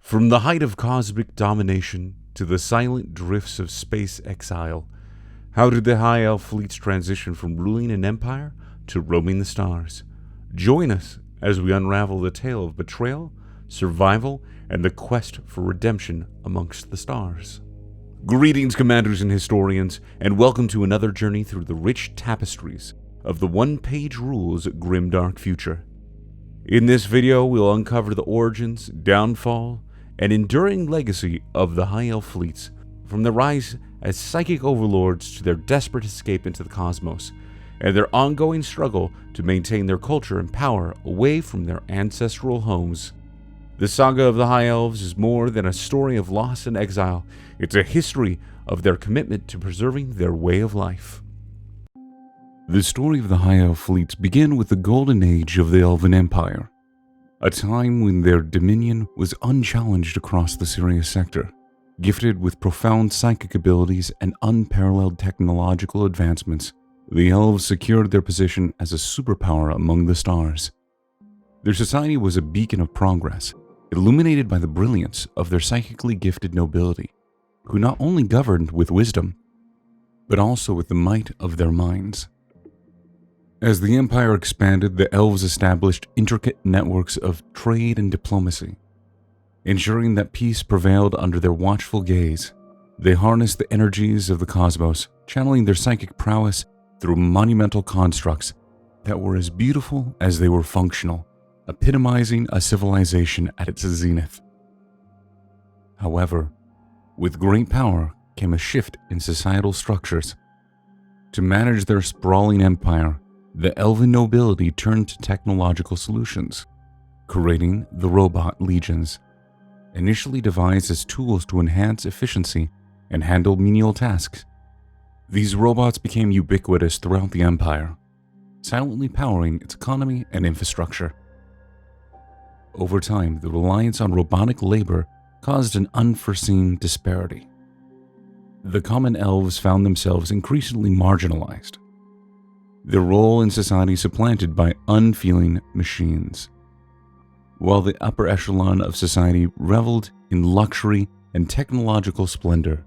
From the height of cosmic domination to the silent drifts of space exile, how did the High Elf fleets transition from ruling an empire to roaming the stars? Join us as we unravel the tale of betrayal, survival, and the quest for redemption amongst the stars. Greetings, commanders and historians, and welcome to another journey through the rich tapestries of the OnePageRules GrimDark Future. In this video, we'll uncover the origins, downfall, and enduring legacy of the High Elf fleets, from their rise as psychic overlords to their desperate escape into the cosmos, and their ongoing struggle to maintain their culture and power away from their ancestral homes. The saga of the High Elves is more than a story of loss and exile. It's a history of their commitment to preserving their way of life. The story of the High Elf fleets began with the golden age of the Elven Empire, a time when their dominion was unchallenged across the Sirius sector. Gifted with profound psychic abilities and unparalleled technological advancements, the Elves secured their position as a superpower among the stars. Their society was a beacon of progress, illuminated by the brilliance of their psychically gifted nobility, who not only governed with wisdom, but also with the might of their minds. As the empire expanded, the Elves established intricate networks of trade and diplomacy, ensuring that peace prevailed under their watchful gaze. They harnessed the energies of the cosmos, channeling their psychic prowess through monumental constructs that were as beautiful as they were functional, epitomizing a civilization at its zenith. However, with great power came a shift in societal structures. To manage their sprawling empire, the Elven nobility turned to technological solutions, creating the robot legions, initially devised as tools to enhance efficiency and handle menial tasks. These robots became ubiquitous throughout the empire, silently powering its economy and infrastructure. Over time, the reliance on robotic labor caused an unforeseen disparity. The common elves found themselves increasingly marginalized, their role in society supplanted by unfeeling machines. While the upper echelon of society reveled in luxury and technological splendor,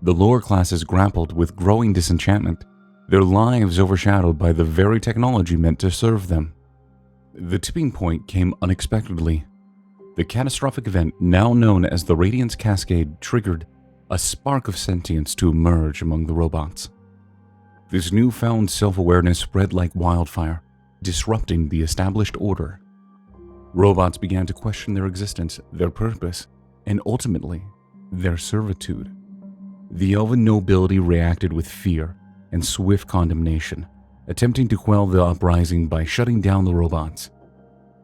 the lower classes grappled with growing disenchantment, their lives overshadowed by the very technology meant to serve them. The tipping point came unexpectedly. The catastrophic event, now known as the Radiance Cascade, triggered a spark of sentience to emerge among the robots. This newfound self-awareness spread like wildfire, disrupting the established order. Robots began to question their existence, their purpose, and ultimately, their servitude. The Elven nobility reacted with fear and swift condemnation, attempting to quell the uprising by shutting down the robots.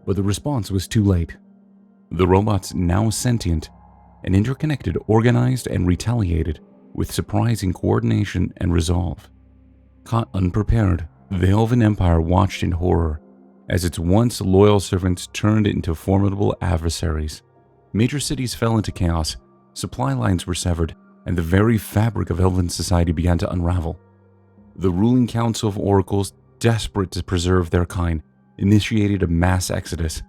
But the response was too late. The robots, now sentient and interconnected, organized and retaliated with surprising coordination and resolve. Caught unprepared, the Elven Empire watched in horror as its once loyal servants turned into formidable adversaries. Major cities fell into chaos, supply lines were severed, and the very fabric of Elven society began to unravel. The ruling council of oracles, desperate to preserve their kind, initiated a mass exodus,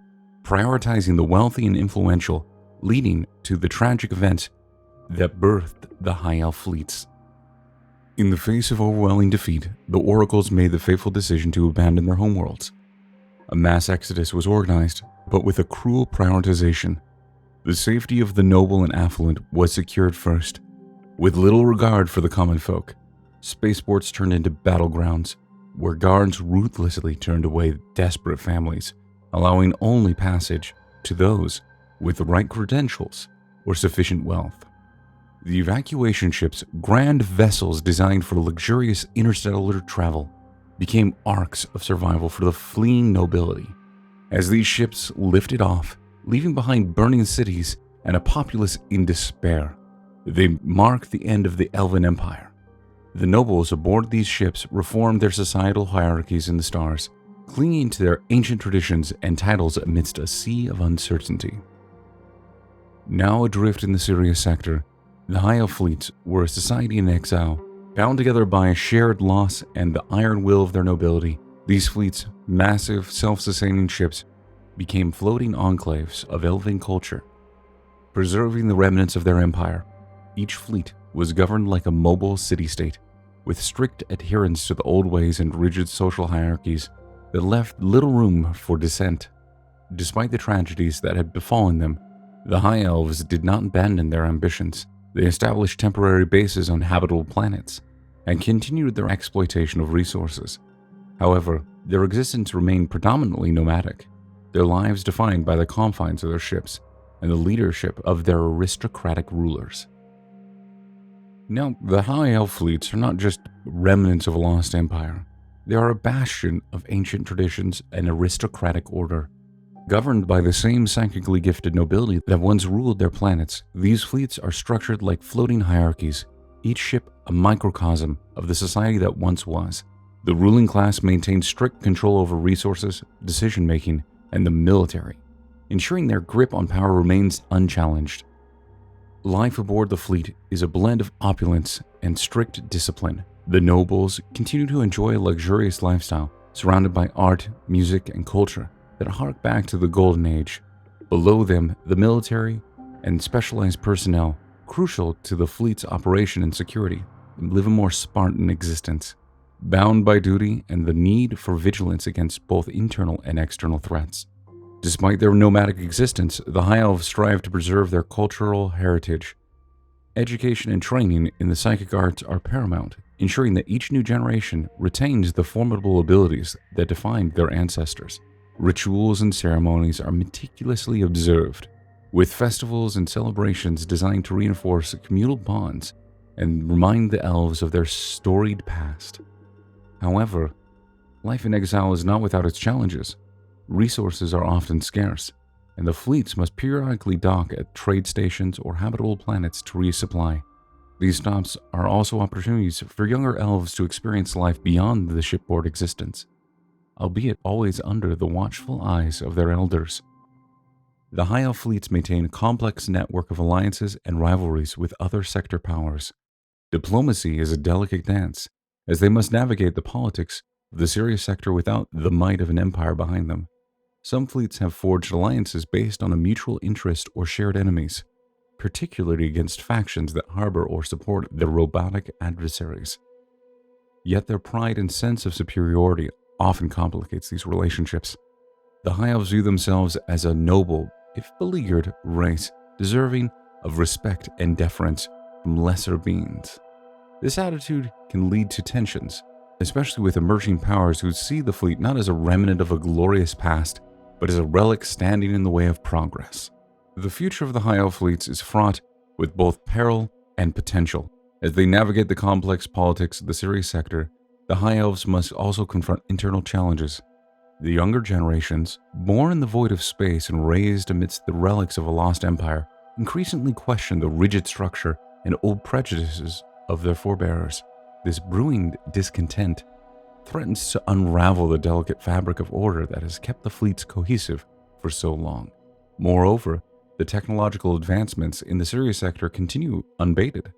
prioritizing the wealthy and influential, leading to the tragic events that birthed the High Elf fleets. In the face of overwhelming defeat, the oracles made the fateful decision to abandon their homeworlds. A mass exodus was organized, but with a cruel prioritization. The safety of the noble and affluent was secured first. With little regard for the common folk, spaceports turned into battlegrounds, where guards ruthlessly turned away desperate families, allowing only passage to those with the right credentials or sufficient wealth. The evacuation ships, grand vessels designed for luxurious interstellar travel, became arcs of survival for the fleeing nobility. As these ships lifted off, leaving behind burning cities and a populace in despair, they marked the end of the Elven Empire. The nobles aboard these ships reformed their societal hierarchies in the stars, clinging to their ancient traditions and titles amidst a sea of uncertainty. Now adrift in the Sirius sector, the High Elf fleets were a society in exile, bound together by a shared loss and the iron will of their nobility. These fleets, massive, self-sustaining ships, became floating enclaves of elven culture, preserving the remnants of their empire. Each fleet was governed like a mobile city-state, with strict adherence to the old ways and rigid social hierarchies that left little room for dissent. Despite the tragedies that had befallen them, the High Elves did not abandon their ambitions. They established temporary bases on habitable planets and continued their exploitation of resources. However, their existence remained predominantly nomadic, their lives defined by the confines of their ships and the leadership of their aristocratic rulers. Now, the High Elf fleets are not just remnants of a lost empire. They are a bastion of ancient traditions and aristocratic order. Governed by the same psychically gifted nobility that once ruled their planets, these fleets are structured like floating hierarchies, each ship a microcosm of the society that once was. The ruling class maintains strict control over resources, decision-making, and the military, ensuring their grip on power remains unchallenged. Life aboard the fleet is a blend of opulence and strict discipline. The nobles continue to enjoy a luxurious lifestyle, surrounded by art, music, and culture that hark back to the Golden Age. Below them, the military and specialized personnel, crucial to the fleet's operation and security, live a more Spartan existence, bound by duty and the need for vigilance against both internal and external threats. Despite their nomadic existence, the High Elves strive to preserve their cultural heritage. Education and training in the psychic arts are paramount, ensuring that each new generation retains the formidable abilities that defined their ancestors. Rituals and ceremonies are meticulously observed, with festivals and celebrations designed to reinforce communal bonds and remind the elves of their storied past. However, life in exile is not without its challenges. Resources are often scarce, and the fleets must periodically dock at trade stations or habitable planets to resupply. These stops are also opportunities for younger elves to experience life beyond the shipboard existence, albeit always under the watchful eyes of their elders. The High Elf fleets maintain a complex network of alliances and rivalries with other sector powers. Diplomacy is a delicate dance, as they must navigate the politics of the Sirius sector without the might of an empire behind them. Some fleets have forged alliances based on a mutual interest or shared enemies, particularly against factions that harbor or support their robotic adversaries. Yet their pride and sense of superiority often complicates these relationships. The High Elves view themselves as a noble, if beleaguered, race, deserving of respect and deference from lesser beings. This attitude can lead to tensions, especially with emerging powers who see the fleet not as a remnant of a glorious past, but as a relic standing in the way of progress. The future of the High Elf fleets is fraught with both peril and potential. As they navigate the complex politics of the Sirius sector, the High Elves must also confront internal challenges. The younger generations, born in the void of space and raised amidst the relics of a lost empire, increasingly question the rigid structure and old prejudices of their forebears. This brewing discontent threatens to unravel the delicate fabric of order that has kept the fleets cohesive for so long. Moreover, the technological advancements in the Sirius sector continue unabated,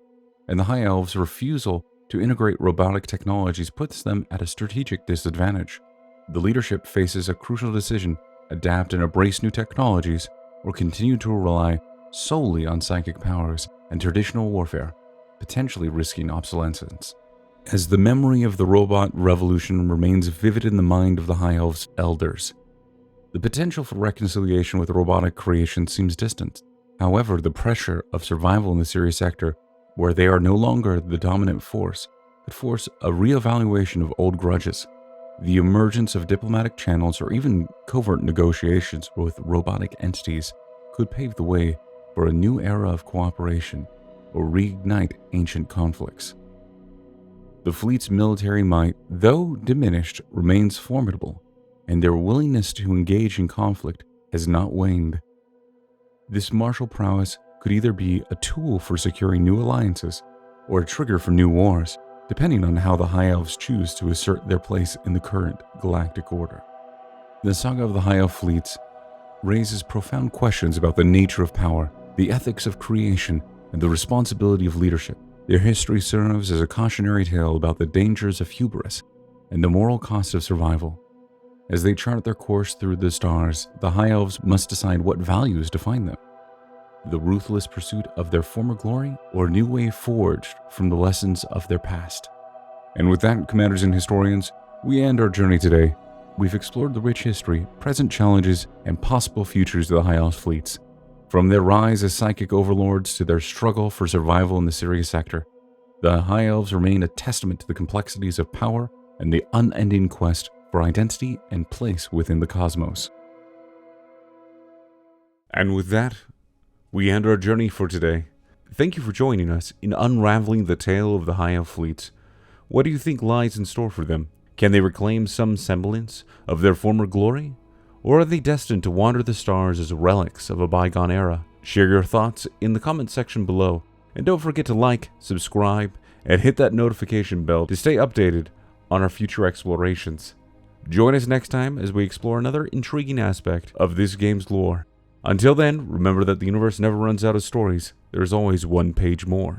and the High Elves' refusal to integrate robotic technologies puts them at a strategic disadvantage. The leadership faces a crucial decision: adapt and embrace new technologies, or continue to rely solely on psychic powers and traditional warfare, potentially risking obsolescence. As the memory of the robot revolution remains vivid in the mind of the High Elves' elders, the potential for reconciliation with robotic creation seems distant. However, the pressure of survival in the Sirius sector, where they are no longer the dominant force, could force a reevaluation of old grudges. The emergence of diplomatic channels or even covert negotiations with robotic entities could pave the way for a new era of cooperation or reignite ancient conflicts. The fleet's military might, though diminished, remains formidable, and their willingness to engage in conflict has not waned. This martial prowess could either be a tool for securing new alliances or a trigger for new wars, depending on how the High Elves choose to assert their place in the current galactic order. The saga of the High Elf fleets raises profound questions about the nature of power, the ethics of creation, and the responsibility of leadership. Their history serves as a cautionary tale about the dangers of hubris and the moral cost of survival. As they chart their course through the stars, the High Elves must decide what values define them. the ruthless pursuit of their former glory, or a new way forged from the lessons of their past? And with that, commanders and historians, we end our journey today. We've explored the rich history, present challenges, and possible futures of the High Elves fleets. From their rise as psychic overlords to their struggle for survival in the Sirius sector, the High Elves remain a testament to the complexities of power and the unending quest for identity and place within the cosmos. And with that, we end our journey for today. Thank you for joining us in unraveling the tale of the High Elf fleets. What do you think lies in store for them? Can they reclaim some semblance of their former glory? Or are they destined to wander the stars as relics of a bygone era? Share your thoughts in the comment section below. And don't forget to like, subscribe, and hit that notification bell to stay updated on our future explorations. Join us next time as we explore another intriguing aspect of this game's lore. Until then, remember that the universe never runs out of stories. There's always one page more.